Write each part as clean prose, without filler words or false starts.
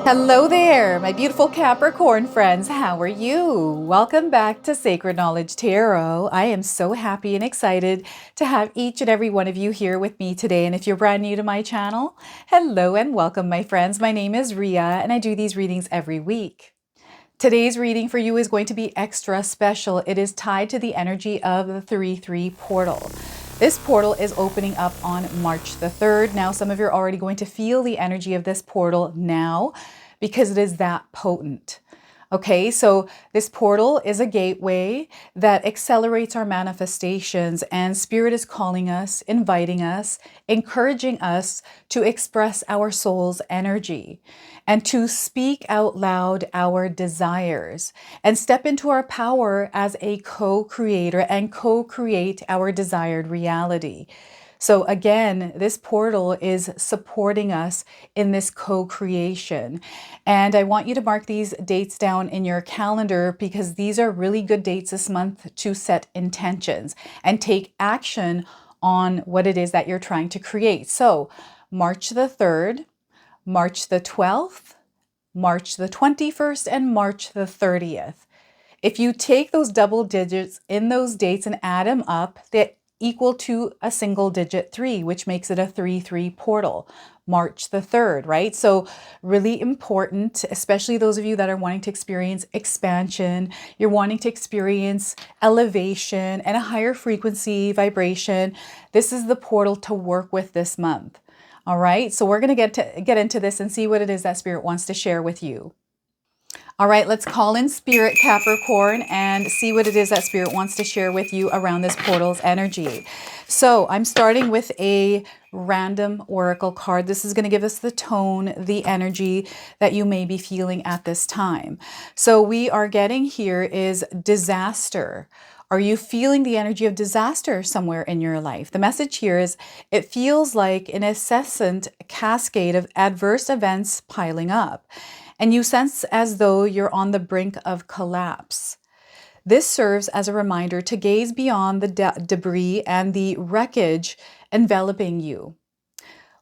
Hello there, my beautiful Capricorn friends. How are you? Welcome back to Sacred Knowledge Tarot. I am so happy and excited to have each and every one of you here with me today. And if you're brand new to my channel, hello and welcome, my friends. My name is Ria and I do these readings every week. Today's reading for you is going to be extra special. It is tied to the energy of the 3-3 portal. This portal is opening up on March the 3rd. Now, some of you are already going to feel the energy of this portal now because it is that potent. Okay, so this portal is a gateway that accelerates our manifestations, and Spirit is calling us, inviting us, encouraging us to express our soul's energy and to speak out loud our desires and step into our power as a co-creator and co-create our desired reality. So again, this portal is supporting us in this co-creation. And I want you to mark these dates down in your calendar because these are really good dates this month to set intentions and take action on what it is that you're trying to create. So March the 3rd, March the 12th, March the 21st, and March the 30th. If you take those double digits in those dates and add them up, they equal to a single digit 3, which makes it a 3-3 portal. March the 3rd, right? So really important, especially those of you that are wanting to experience expansion, you're wanting to experience elevation and a higher frequency vibration. This is the portal to work with this month. All right, so we're going to get into this and see what it is that Spirit wants to share with you. All right, let's call in Spirit, Capricorn, and see what it is that Spirit wants to share with you around this portal's energy. So I'm starting with a random oracle card. This is going to give us the tone, the energy that you may be feeling at this time. So we are getting here is disaster. Are you feeling the energy of disaster somewhere in your life? The message here is it feels like an incessant cascade of adverse events piling up, and you sense as though you're on the brink of collapse. This serves as a reminder to gaze beyond the debris and the wreckage enveloping you.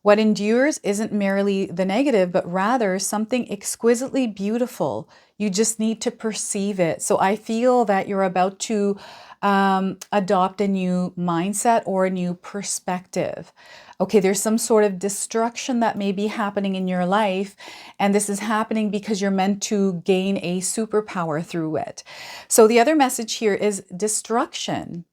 What endures isn't merely the negative, but rather something exquisitely beautiful. You just need to perceive it. So I feel that you're about to adopt a new mindset or a new perspective. Okay, there's some sort of destruction that may be happening in your life, and this is happening because you're meant to gain a superpower through it. So the other message here is destruction.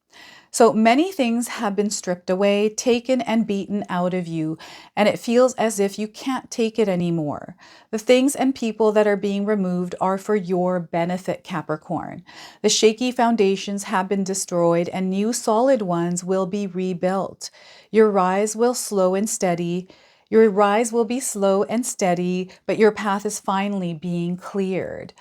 So many things have been stripped away, taken and beaten out of you, and it feels as if you can't take it anymore. The things and people that are being removed are for your benefit, Capricorn. The shaky foundations have been destroyed and new solid ones will be rebuilt. Your rise will slow and steady. Your rise will be slow and steady, but your path is finally being cleared.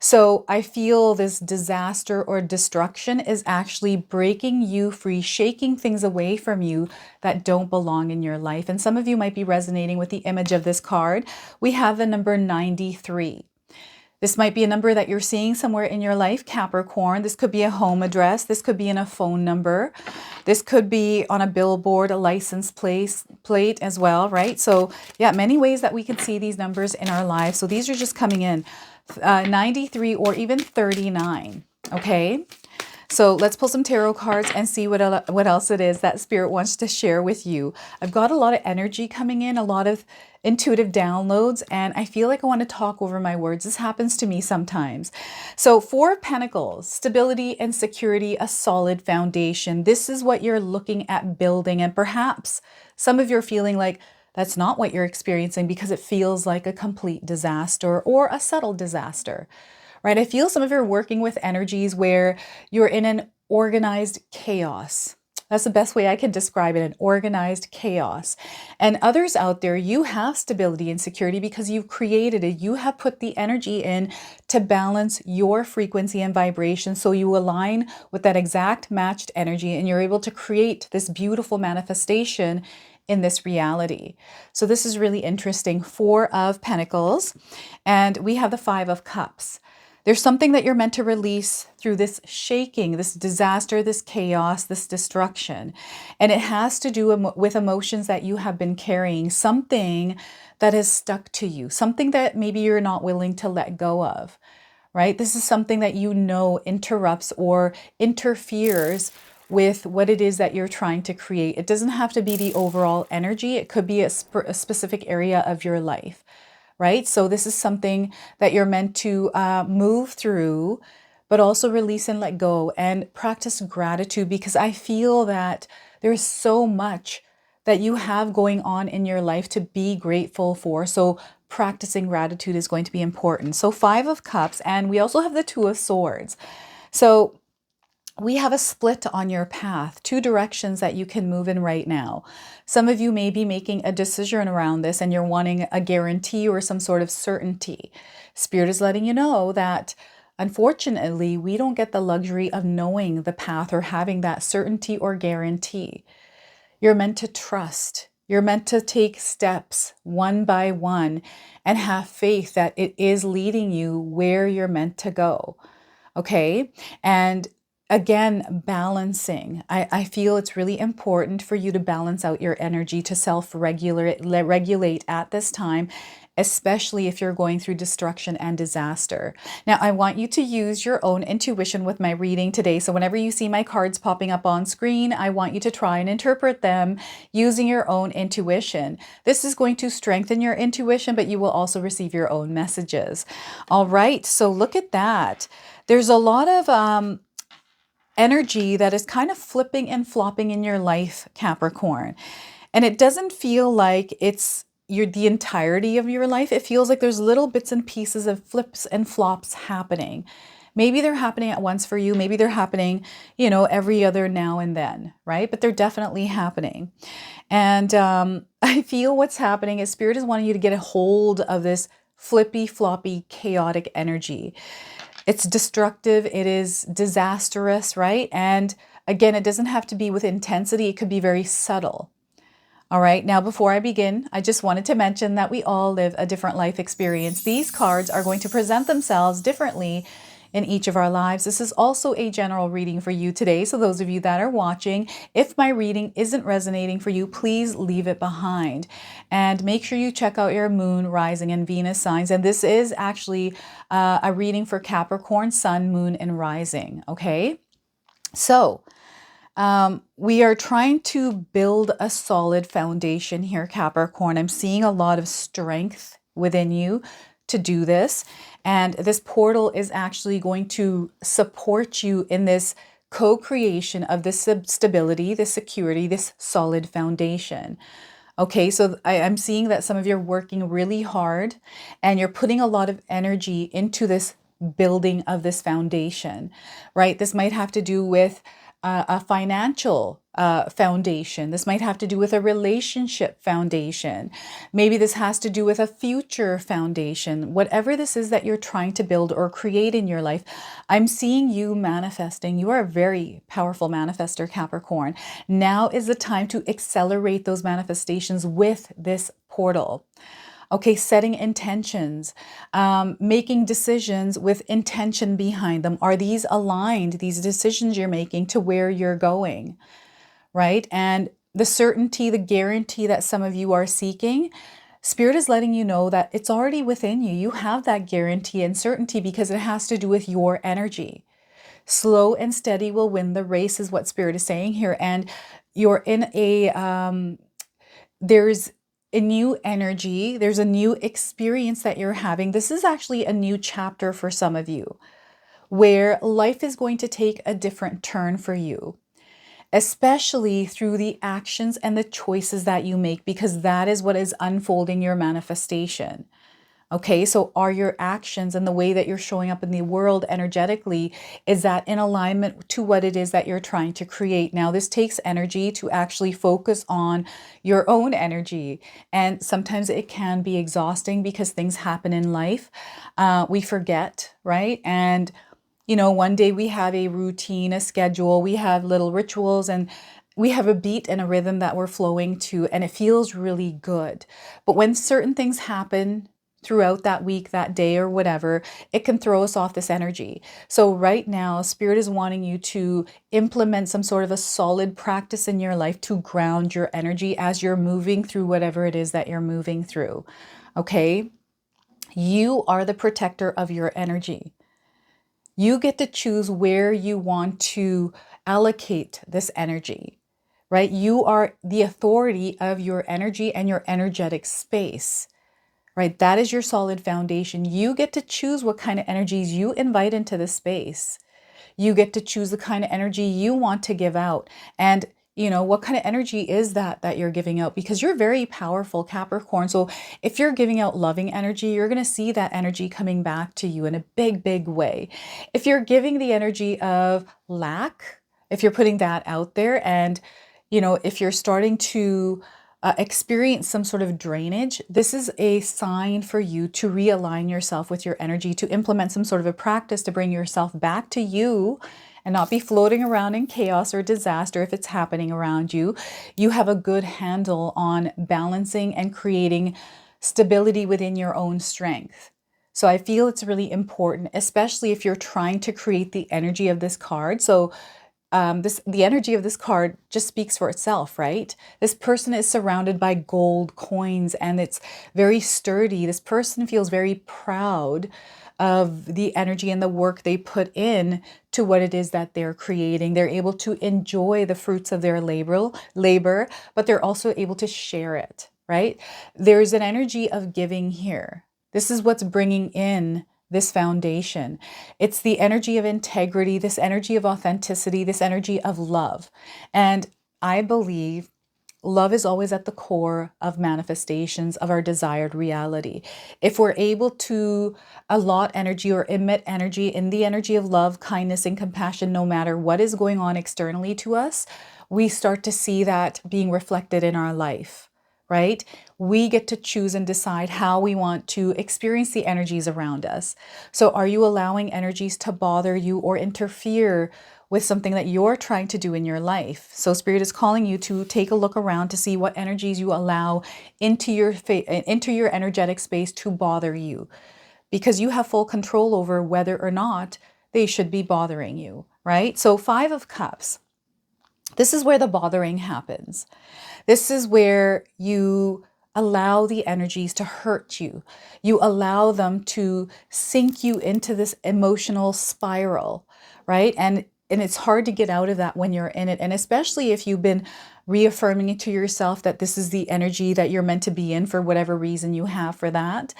So I feel this disaster or destruction is actually breaking you free, shaking things away from you that don't belong in your life. And some of you might be resonating with the image of this card. We have the number 93. This might be a number that you're seeing somewhere in your life, Capricorn. This could be a home address. This could be in a phone number. This could be on a billboard, a license plate as well, right? So yeah, many ways that we can see these numbers in our lives. So these are just coming in. 93 or even 39. Okay, so let's pull some tarot cards and see what else it is that Spirit wants to share with you. I've got a lot of energy coming in, a lot of intuitive downloads, and I feel like I want to talk over my words. This happens to me sometimes. So 4 of Pentacles, stability and security, a solid foundation. This is what you're looking at building, and perhaps some of you are feeling like that's not what you're experiencing because it feels like a complete disaster or a subtle disaster, right? I feel some of you are working with energies where you're in an organized chaos. That's the best way I can describe it, an organized chaos. And others out there, you have stability and security because you've created it. You have put the energy in to balance your frequency and vibration so you align with that exact matched energy and you're able to create this beautiful manifestation in this reality. So this is really interesting. 4 of Pentacles, and we have the 5 of Cups. There's something that you're meant to release through this shaking, this disaster, this chaos, this destruction. And it has to do with emotions that you have been carrying, something that has stuck to you, something that maybe you're not willing to let go of, right? This is something that you know interrupts or interferes with what it is that you're trying to create. It doesn't have to be the overall energy. It could be a specific area of your life, right? So this is something that you're meant to move through, but also release and let go and practice gratitude, because I feel that there's so much that you have going on in your life to be grateful for. So practicing gratitude is going to be important. So 5 of Cups, and we also have the 2 of Swords. So we have a split on your path, 2 directions that you can move in right now. Some of you may be making a decision around this and you're wanting a guarantee or some sort of certainty. Spirit is letting you know that unfortunately, we don't get the luxury of knowing the path or having that certainty or guarantee. You're meant to trust. You're meant to take steps one by one and have faith that it is leading you where you're meant to go. Okay? And again, balancing. I feel it's really important for you to balance out your energy, to self-regulate at this time, especially if you're going through destruction and disaster. Now, I want you to use your own intuition with my reading today. So whenever you see my cards popping up on screen, I want you to try and interpret them using your own intuition. This is going to strengthen your intuition, but you will also receive your own messages. All right, so look at that. There's a lot of energy that is kind of flipping and flopping in your life, Capricorn. And it doesn't feel like it's the entirety of your life. It feels like there's little bits and pieces of flips and flops happening. Maybe they're happening at once for you. Maybe they're happening, every other now and then, right? But they're definitely happening. And I feel what's happening is Spirit is wanting you to get a hold of this flippy, floppy, chaotic energy. It's destructive. It is disastrous, right? And again, it doesn't have to be with intensity. It could be very subtle. All right. Now, before I begin, I just wanted to mention that we all live a different life experience. These cards are going to present themselves differently in each of our lives. This is also a general reading for you today. So those of you that are watching, if my reading isn't resonating for you, please leave it behind. And make sure you check out your moon, rising, and Venus signs. And this is actually a reading for Capricorn, sun, moon, and rising. Okay. So we are trying to build a solid foundation here, Capricorn. I'm seeing a lot of strength within you to do this. And this portal is actually going to support you in this co-creation of this stability, this security, this solid foundation. Okay, so I'm seeing that some of you are working really hard and you're putting a lot of energy into this building of this foundation, right? This might have to do with a financial foundation. This might have to do with a relationship foundation. Maybe this has to do with a future foundation. Whatever this is that you're trying to build or create in your life, I'm seeing you manifesting. You are a very powerful manifester, Capricorn. Now is the time to accelerate those manifestations with this portal. Okay, setting intentions, making decisions with intention behind them. Are these aligned, these decisions you're making, to where you're going, right? And the certainty, the guarantee that some of you are seeking, Spirit is letting you know that it's already within you. You have that guarantee and certainty because it has to do with your energy. Slow and steady will win the race is what Spirit is saying here. And you're in there's a new energy, there's a new experience that you're having. This is actually a new chapter for some of you where life is going to take a different turn for you, especially through the actions and the choices that you make, because that is what is unfolding your manifestation. Okay, so are your actions and the way that you're showing up in the world energetically, is that in alignment to what it is that you're trying to create? Now, this takes energy to actually focus on your own energy. And sometimes it can be exhausting because things happen in life. We forget, right? And, one day we have a routine, a schedule, we have little rituals, and we have a beat and a rhythm that we're flowing to, and it feels really good. But when certain things happen throughout that week, that day, or whatever, it can throw us off this energy. So right now, Spirit is wanting you to implement some sort of a solid practice in your life to ground your energy as you're moving through whatever it is that you're moving through. Okay? You are the protector of your energy. You get to choose where you want to allocate this energy, right? You are the authority of your energy and your energetic space, right? That is your solid foundation. You get to choose what kind of energies you invite into the space. You get to choose the kind of energy you want to give out. And what kind of energy is that you're giving out? Because you're very powerful, Capricorn. So if you're giving out loving energy, you're going to see that energy coming back to you in a big, big way. If you're giving the energy of lack, if you're putting that out there, and if you're starting to experience some sort of drainage, this is a sign for you to realign yourself with your energy, to implement some sort of a practice to bring yourself back to you and not be floating around in chaos or disaster if it's happening around you. You have a good handle on balancing and creating stability within your own strength. So I feel it's really important, especially if you're trying to create the energy of this card. So the energy of this card just speaks for itself, right? This person is surrounded by gold coins and it's very sturdy. This person feels very proud of the energy and the work they put in to what it is that they're creating. They're able to enjoy the fruits of their labor, but they're also able to share it, right? There's an energy of giving here. This is what's bringing in this foundation. It's the energy of integrity, this energy of authenticity, this energy of love. And I believe love is always at the core of manifestations of our desired reality. If we're able to allot energy or emit energy in the energy of love, kindness, and compassion, no matter what is going on externally to us, we start to see that being reflected in our life. Right? We get to choose and decide how we want to experience the energies around us. So are you allowing energies to bother you or interfere with something that you're trying to do in your life? So Spirit is calling you to take a look around to see what energies you allow into your energetic space to bother you, because you have full control over whether or not they should be bothering you, right? So 5 of Cups. This is where the bothering happens. This is where you allow the energies to hurt you. You allow them to sink you into this emotional spiral, right? And it's hard to get out of that when you're in it. And especially if you've been reaffirming it to yourself that this is the energy that you're meant to be in for whatever reason you have for that.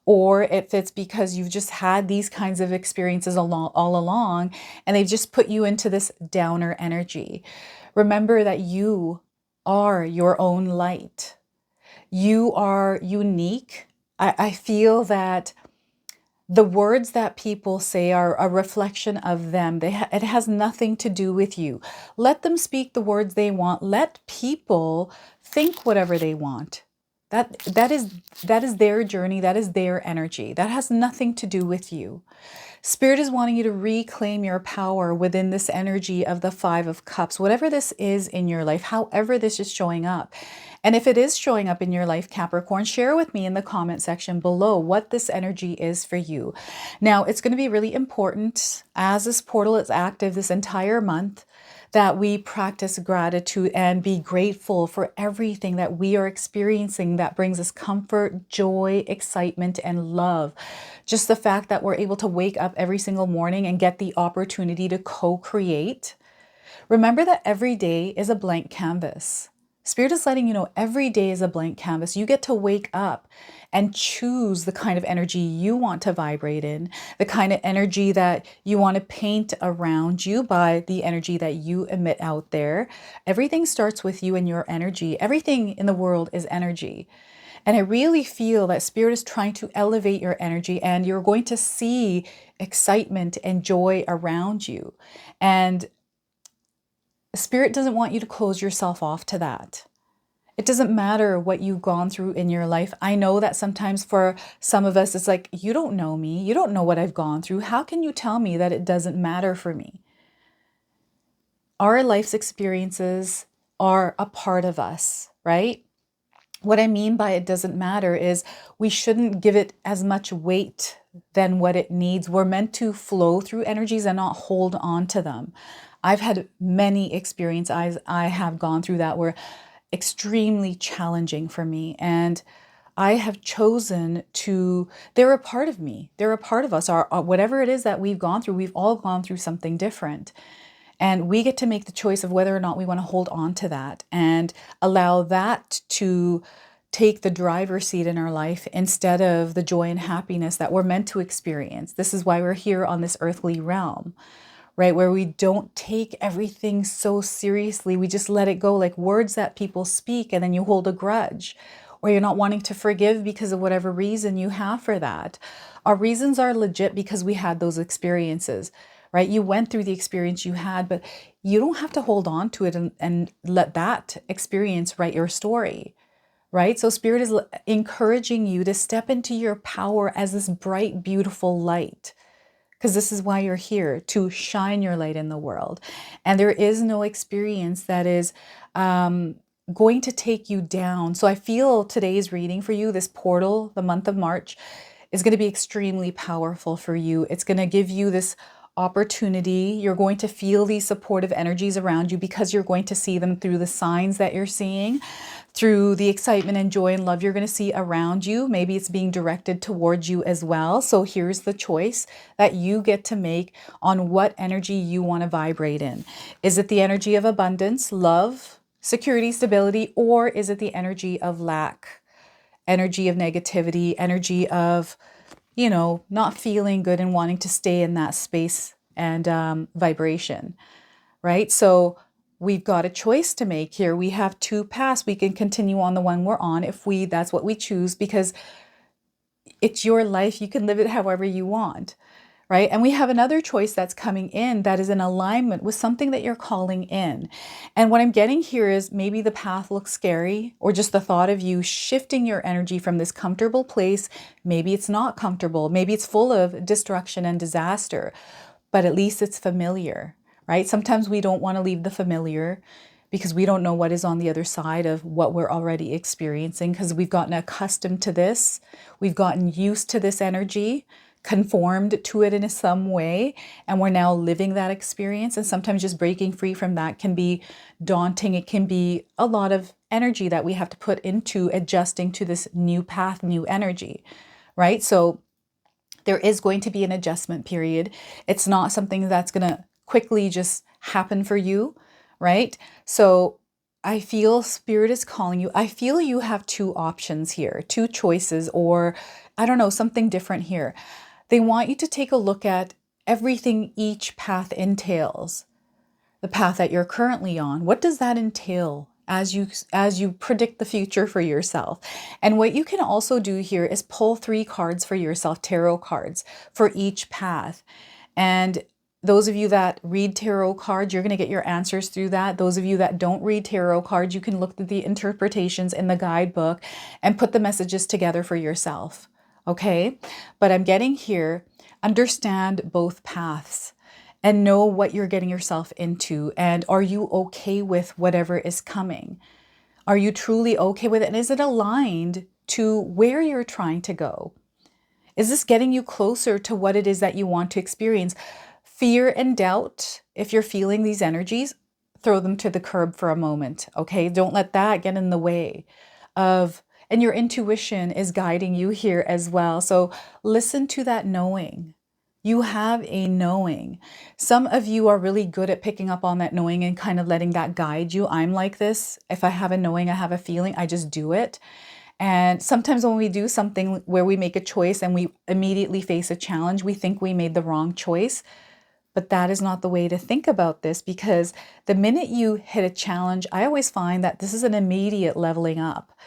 Or if it's because you've just had these kinds of experiences all along and they've just put you into this downer energy. Remember that you are your own light. You are unique. I feel that the words that people say are a reflection of them. It has nothing to do with you. Let them speak the words they want. Let people think whatever they want. That is their journey. That is their energy. That has nothing to do with you. Spirit is wanting you to reclaim your power within this energy of the 5 of Cups, whatever this is in your life, however this is showing up. And if it is showing up in your life, Capricorn, share with me in the comment section below what this energy is for you. Now, it's going to be really important as this portal is active this entire month that we practice gratitude and be grateful for everything that we are experiencing that brings us comfort, joy, excitement, and love. Just the fact that we're able to wake up every single morning and get the opportunity to co-create. Remember that every day is a blank canvas. Spirit is letting you know every day is a blank canvas. You get to wake up and choose the kind of energy you want to vibrate in, the kind of energy that you want to paint around you by the energy that you emit out there. Everything starts with you and your energy. Everything in the world is energy. And I really feel that Spirit is trying to elevate your energy, and you're going to see excitement and joy around you. And Spirit doesn't want you to close yourself off to that. It doesn't matter what you've gone through in your life. I know that sometimes for some of us, it's like, you don't know me. You don't know what I've gone through. How can you tell me that it doesn't matter for me? Our life's experiences are a part of us, right? What I mean by it doesn't matter is we shouldn't give it as much weight than what it needs. We're meant to flow through energies and not hold on to them. I've had many experiences I have gone through that were extremely challenging for me. And I have chosen to, they're a part of me. They're a part of us. Whatever it is that we've gone through, we've all gone through something different. And we get to make the choice of whether or not we want to hold on to that and allow that to take the driver's seat in our life instead of the joy and happiness that we're meant to experience. This is why we're here on this earthly realm, right? Where we don't take everything so seriously. We just let it go, like words that people speak, and then you hold a grudge, or you're not wanting to forgive because of whatever reason you have for that. Our reasons are legit because we had those experiences, right? You went through the experience you had, but you don't have to hold on to it and let that experience write your story, right? So Spirit is encouraging you to step into your power as this bright, beautiful light, because this is why you're here, to shine your light in the world. And there is no experience that is going to take you down. So I feel today's reading for you, this portal, the month of March, is going to be extremely powerful for you. It's going to give you this opportunity. You're going to feel these supportive energies around you because you're going to see them through the signs that you're seeing, through the excitement and joy and love you're going to see around you. Maybe it's being directed towards you as well. So here's the choice that you get to make on what energy you want to vibrate in. Is it the energy of abundance, love, security, stability, or is it the energy of lack, energy of negativity, energy of, not feeling good and wanting to stay in that space and vibration, right? So we've got a choice to make here. We have two paths. We can continue on the one we're on if that's what we choose, because it's your life. You can live it however you want, right? And we have another choice that's coming in that is in alignment with something that you're calling in. And what I'm getting here is maybe the path looks scary, or just the thought of you shifting your energy from this comfortable place. Maybe it's not comfortable. Maybe it's full of destruction and disaster, but at least it's familiar, right? Sometimes we don't want to leave the familiar because we don't know what is on the other side of what we're already experiencing, because we've gotten accustomed to this. We've gotten used to this energy, conformed to it in some way, and we're now living that experience. And sometimes just breaking free from that can be daunting. It can be a lot of energy that we have to put into adjusting to this new path, new energy, right? So there is going to be an adjustment period. It's not something that's going to quickly just happen for you, right? So I feel Spirit is calling you. I feel you have two options here, two choices, or I don't know, something different here. They want you to take a look at everything each path entails. The path that you're currently on, what does that entail as you predict the future for yourself? And what you can also do here is pull 3 cards for yourself, tarot cards for each path. And those of you that read tarot cards, you're going to get your answers through that. Those of you that don't read tarot cards, you can look at the interpretations in the guidebook and put the messages together for yourself. Okay? But I'm getting here, understand both paths and know what you're getting yourself into. And are you okay with whatever is coming? Are you truly okay with it? And is it aligned to where you're trying to go? Is this getting you closer to what it is that you want to experience? Fear and doubt, if you're feeling these energies, throw them to the curb for a moment, okay? Don't let that get in the way of, and your intuition is guiding you here as well. So listen to that knowing. You have a knowing. Some of you are really good at picking up on that knowing and kind of letting that guide you. I'm like this. If I have a knowing, I have a feeling, I just do it. And sometimes when we do something where we make a choice and we immediately face a challenge, we think we made the wrong choice. But that is not the way to think about this, because the minute you hit a challenge, I always find that this is an immediate leveling up,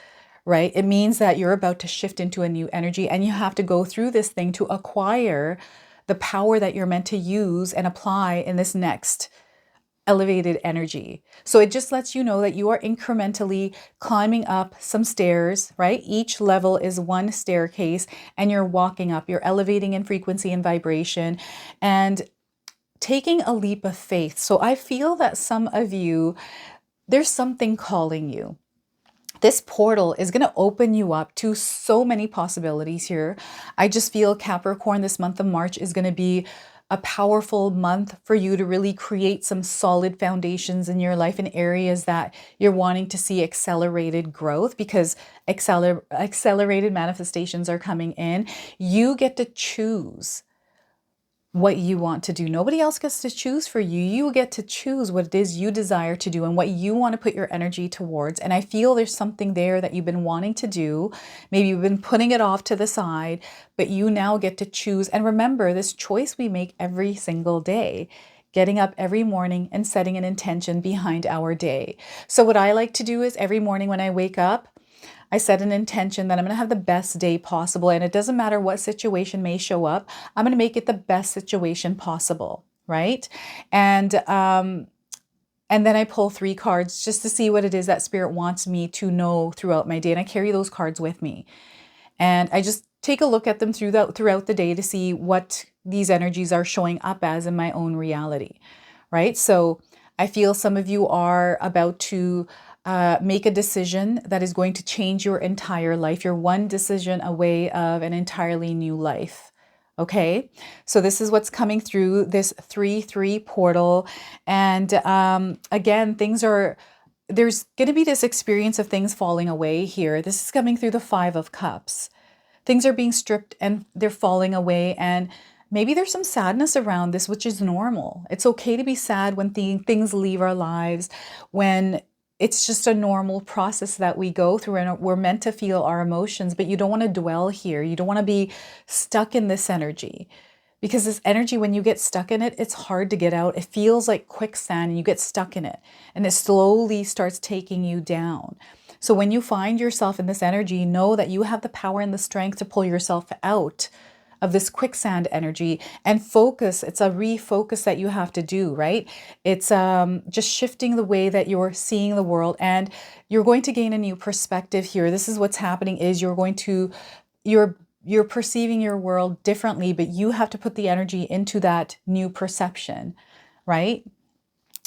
right? It means that you're about to shift into a new energy and you have to go through this thing to acquire the power that you're meant to use and apply in this next elevated energy. So it just lets you know that you are incrementally climbing up some stairs, right? Each level is one staircase and you're walking up, you're elevating in frequency and vibration and taking a leap of faith. So I feel that some of you, there's something calling you. This portal is going to open you up to so many possibilities here. I just feel Capricorn, this month of March is going to be a powerful month for you to really create some solid foundations in your life in areas that you're wanting to see accelerated growth, because accelerated manifestations are coming in. You get to choose what you want to do. Nobody else gets to choose for you. You get to choose what it is you desire to do and what you want to put your energy towards. And I feel there's something there that you've been wanting to do. Maybe you've been putting it off to the side, but you now get to choose. And remember, this choice we make every single day, getting up every morning and setting an intention behind our day. So what I like to do is every morning when I wake up, I set an intention that I'm going to have the best day possible. And it doesn't matter what situation may show up. I'm going to make it the best situation possible, right? And then I pull 3 cards just to see what it is that Spirit wants me to know throughout my day. And I carry those cards with me. And I just take a look at them throughout the day to see what these energies are showing up as in my own reality, right? So I feel some of you are about to make a decision that is going to change your entire life. You're one decision away of an entirely new life. Okay, so this is what's coming through this 3-3 portal. And again, there's going to be this experience of things falling away here. This is coming through the 5 of Cups. Things are being stripped and they're falling away. And maybe there's some sadness around this, which is normal. It's okay to be sad when things leave our lives, when it's just a normal process that we go through, and we're meant to feel our emotions, but you don't want to dwell here. You don't want to be stuck in this energy, because this energy, when you get stuck in it, it's hard to get out. It feels like quicksand and you get stuck in it and it slowly starts taking you down. So when you find yourself in this energy, know that you have the power and the strength to pull yourself out of this quicksand energy and focus. It's a refocus that you have to do, right? It's just shifting the way that you're seeing the world, and you're going to gain a new perspective here. This is what's happening is you're perceiving your world differently, but you have to put the energy into that new perception, right?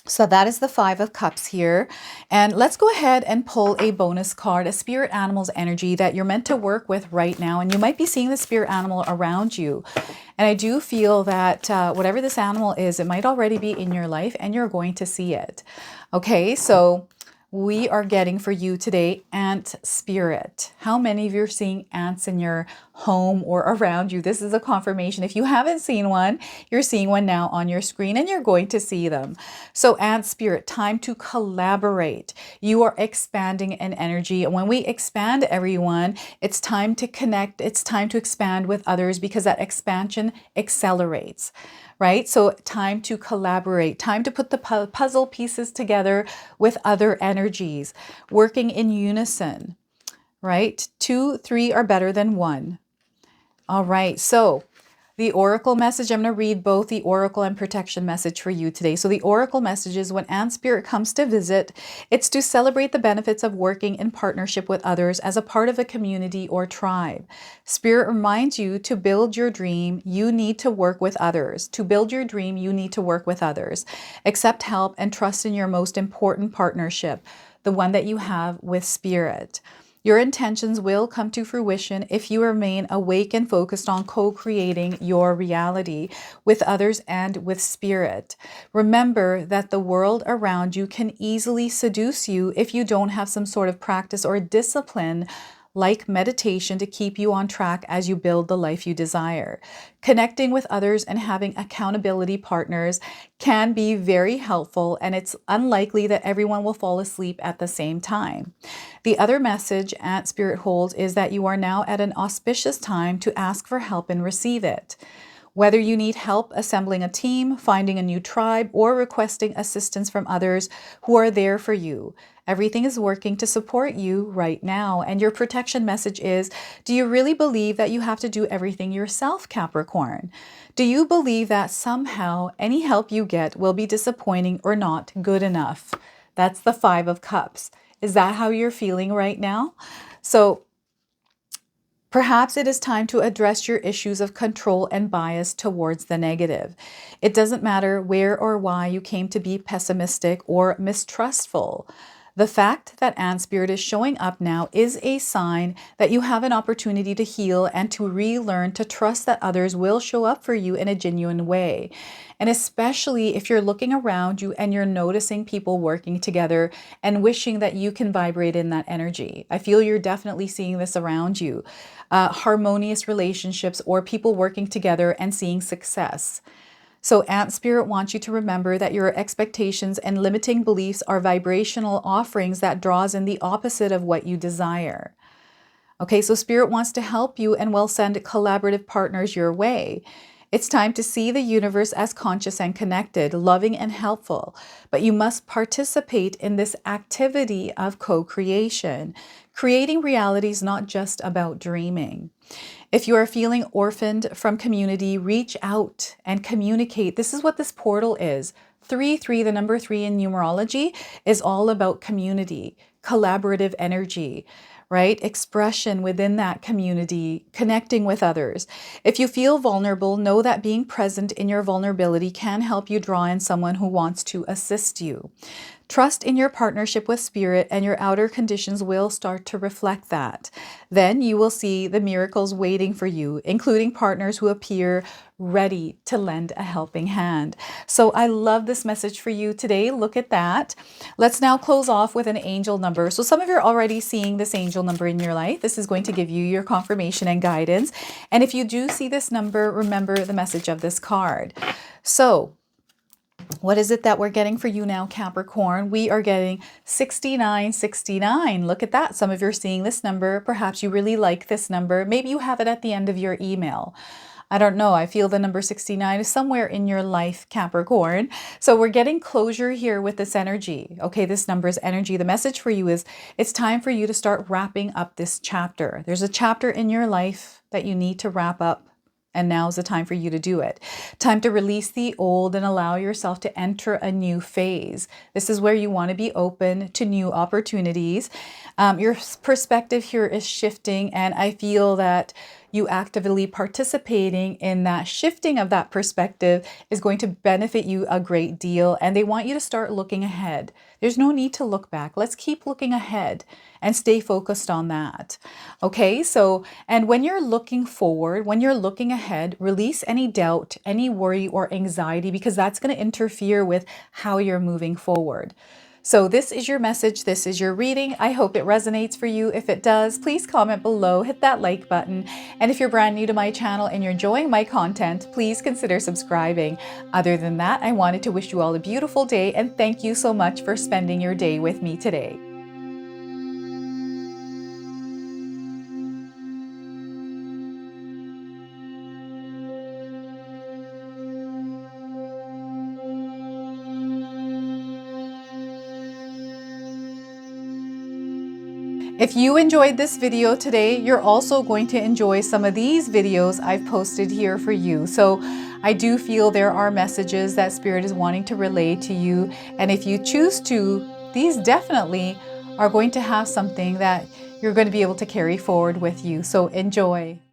So that is the 5 of Cups here. And let's go ahead and pull a bonus card, a spirit animal's energy that you're meant to work with right now. And you might be seeing the spirit animal around you. And I do feel that whatever this animal is, it might already be in your life and you're going to see it. Okay, so we are getting for you today ant spirit. How many of you are seeing ants in your home or around you? This is a confirmation. If you haven't seen one, you're seeing one now on your screen and you're going to see them. So ant spirit, time to collaborate. You are expanding in energy. And when we expand, everyone, it's time to connect. It's time to expand with others, because that expansion accelerates. Right? So time to collaborate, time to put the puzzle pieces together with other energies, working in unison, right? 2, 3 are better than 1. All right. So the oracle message, I'm going to read both the oracle and protection message for you today. So the oracle message is, when ant spirit comes to visit, it's to celebrate the benefits of working in partnership with others as a part of a community or tribe. Spirit reminds you, to build your dream, you need to work with others. To build your dream, you need to work with others. Accept help and trust in your most important partnership, the one that you have with Spirit. Your intentions will come to fruition if you remain awake and focused on co-creating your reality with others and with Spirit. Remember that the world around you can easily seduce you if you don't have some sort of practice or discipline, like meditation, to keep you on track as you build the life you desire. Connecting with others and having accountability partners can be very helpful, and it's unlikely that everyone will fall asleep at the same time. The other message Ant Spirit holds is that you are now at an auspicious time to ask for help and receive it. Whether you need help assembling a team, finding a new tribe, or requesting assistance from others who are there for you, everything is working to support you right now. And your protection message is, do you really believe that you have to do everything yourself, Capricorn? Do you believe that somehow any help you get will be disappointing or not good enough? That's the 5 of Cups. Is that how you're feeling right now? So perhaps it is time to address your issues of control and bias towards the negative. It doesn't matter where or why you came to be pessimistic or mistrustful. The fact that Ant Spirit is showing up now is a sign that you have an opportunity to heal and to relearn to trust that others will show up for you in a genuine way. And especially if you're looking around you and you're noticing people working together and wishing that you can vibrate in that energy. I feel you're definitely seeing this around you. Harmonious relationships or people working together and seeing success. So Ant Spirit wants you to remember that your expectations and limiting beliefs are vibrational offerings that draws in the opposite of what you desire. Okay, so Spirit wants to help you and will send collaborative partners your way. It's time to see the universe as conscious and connected, loving and helpful, but you must participate in this activity of co-creation. Creating reality is not just about dreaming. If you are feeling orphaned from community, reach out and communicate. This is what this portal is. 3-3, the number 3 in numerology, is all about community, collaborative energy, right? Expression within that community, connecting with others. If you feel vulnerable, know that being present in your vulnerability can help you draw in someone who wants to assist you. Trust in your partnership with Spirit and your outer conditions will start to reflect that. Then you will see the miracles waiting for you, including partners who appear ready to lend a helping hand. So I love this message for you today. Look at that. Let's now close off with an angel number. So some of you are already seeing this angel number in your life. This is going to give you your confirmation and guidance. And if you do see this number, remember the message of this card. So what is it that we're getting for you now, Capricorn? We are getting 6969. Look at that. Some of you are seeing this number. Perhaps you really like this number. Maybe you have it at the end of your email. I don't know. I feel the number 69 is somewhere in your life, Capricorn. So we're getting closure here with this energy. Okay, this number's energy. The message for you is it's time for you to start wrapping up this chapter. There's a chapter in your life that you need to wrap up. And now's the time for you to do it. Time to release the old and allow yourself to enter a new phase. This is where you want to be open to new opportunities. Your perspective here is shifting, and I feel that you actively participating in that shifting of that perspective is going to benefit you a great deal. And they want you to start looking ahead. There's no need to look back. Let's keep looking ahead and stay focused on that. Okay, so, and when you're looking forward, when you're looking ahead, release any doubt, any worry or anxiety, because that's going to interfere with how you're moving forward. So this is your message. This is your reading. I hope it resonates for you. If it does, please comment below, hit that like button. And if you're brand new to my channel and you're enjoying my content, please consider subscribing. Other than that, I wanted to wish you all a beautiful day and thank you so much for spending your day with me today. If you enjoyed this video today, you're also going to enjoy some of these videos I've posted here for you. So I do feel there are messages that Spirit is wanting to relay to you. And if you choose to, these definitely are going to have something that you're going to be able to carry forward with you. So enjoy.